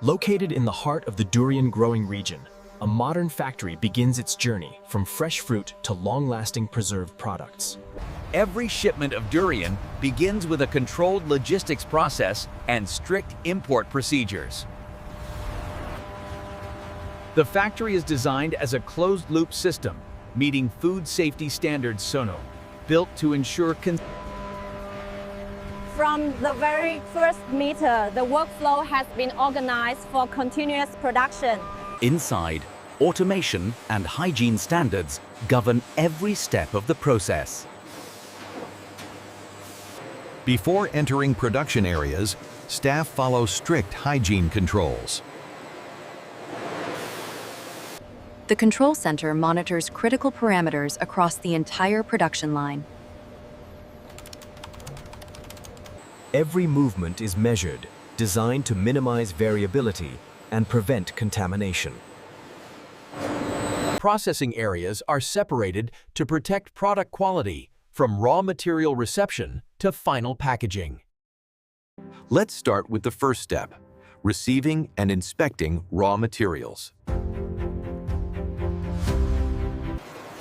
Located in the heart of the durian growing region, a modern factory begins its journey from fresh fruit to long-lasting preserved products. Every shipment of durian begins with a controlled logistics process and strict import procedures. The factory is designed as a closed-loop system, meeting food safety standards SONO, built to ensure From the very first meter, the workflow has been organized for continuous production. Inside, automation and hygiene standards govern every step of the process. Before entering production areas, staff follow strict hygiene controls. The control center monitors critical parameters across the entire production line. Every movement is measured, designed to minimize variability and prevent contamination. Processing areas are separated to protect product quality from raw material reception to final packaging. Let's start with the first step, receiving and inspecting raw materials.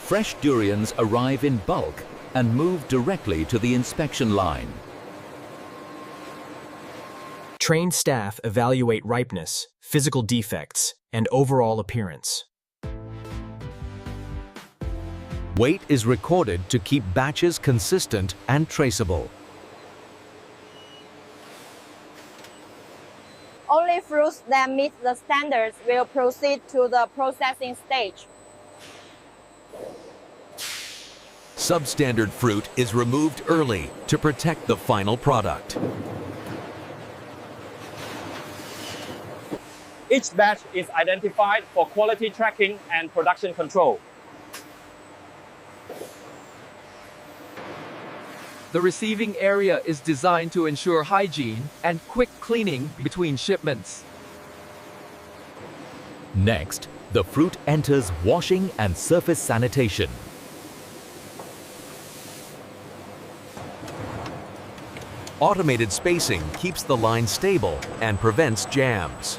Fresh durians arrive in bulk and move directly to the inspection line. Trained staff evaluate ripeness, physical defects, and overall appearance. Weight is recorded to keep batches consistent and traceable. Only fruits that meet the standards will proceed to the processing stage. Substandard fruit is removed early to protect the final product. Each batch is identified for quality tracking and production control. The receiving area is designed to ensure hygiene and quick cleaning between shipments. Next, the fruit enters washing and surface sanitation. Automated spacing keeps the line stable and prevents jams.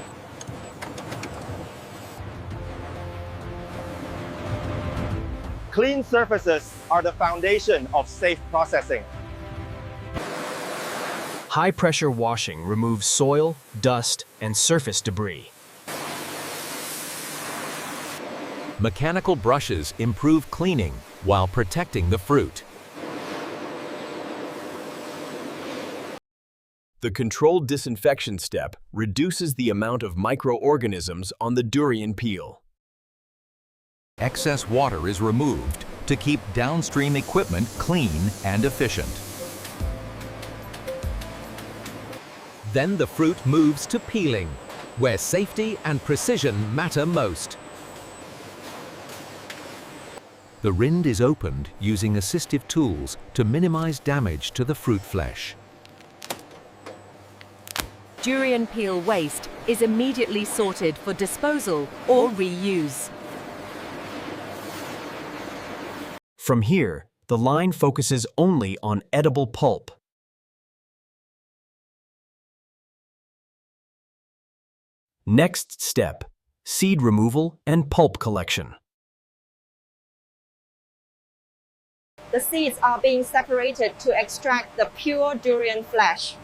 Clean surfaces are the foundation of safe processing. High-pressure washing removes soil, dust, and surface debris. Mechanical brushes improve cleaning while protecting the fruit. The controlled disinfection step reduces the amount of microorganisms on the durian peel. Excess water is removed to keep downstream equipment clean and efficient. Then the fruit moves to peeling, where safety and precision matter most. The rind is opened using assistive tools to minimize damage to the fruit flesh. Durian peel waste is immediately sorted for disposal or reuse. From here, the line focuses only on edible pulp. Next step, seed removal and pulp collection. The seeds are being separated to extract the pure durian flesh.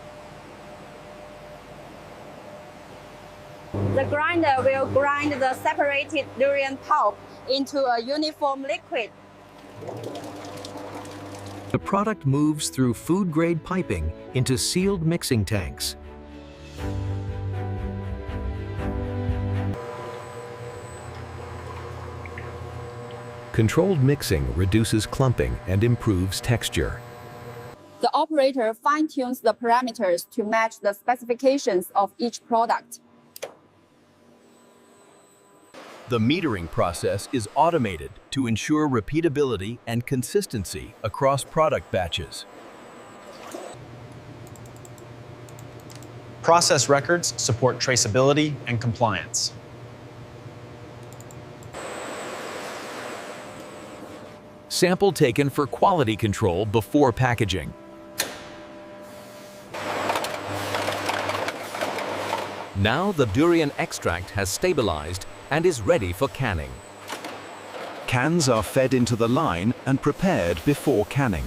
The grinder will grind the separated durian pulp into a uniform liquid. The product moves through food-grade piping into sealed mixing tanks. Controlled mixing reduces clumping and improves texture. The operator fine-tunes the parameters to match the specifications of each product. The metering process is automated to ensure repeatability and consistency across product batches. Process records support traceability and compliance. Sample taken for quality control before packaging. Now the durian extract has stabilized and is ready for canning. Cans are fed into the line and prepared before canning.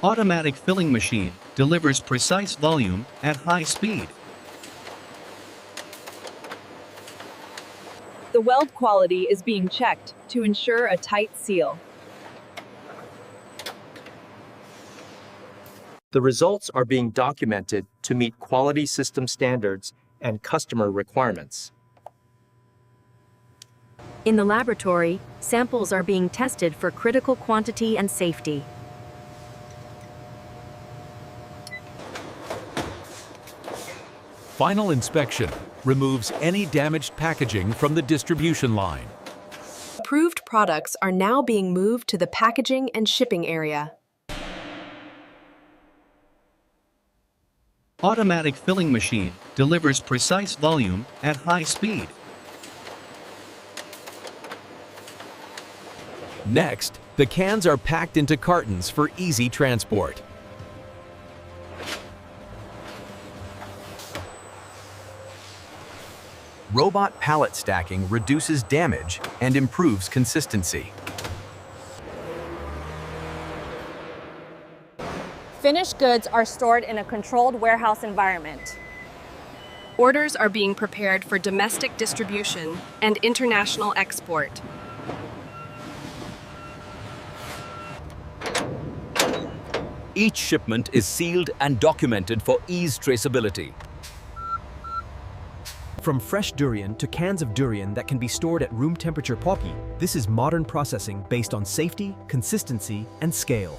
Automatic filling machine delivers precise volume at high speed. The weld quality is being checked to ensure a tight seal. The results are being documented to meet quality system standards and customer requirements. In the laboratory, samples are being tested for critical quantity and safety. Final inspection removes any damaged packaging from the distribution line. Approved products are now being moved to the packaging and shipping area. Automatic filling machine delivers precise volume at high speed. Next, the cans are packed into cartons for easy transport. Robot pallet stacking reduces damage and improves consistency. Finished goods are stored in a controlled warehouse environment. Orders are being prepared for domestic distribution and international export. Each shipment is sealed and documented for ease traceability. From fresh durian to cans of durian that can be stored at room temperature poppy, this is modern processing based on safety, consistency, and scale.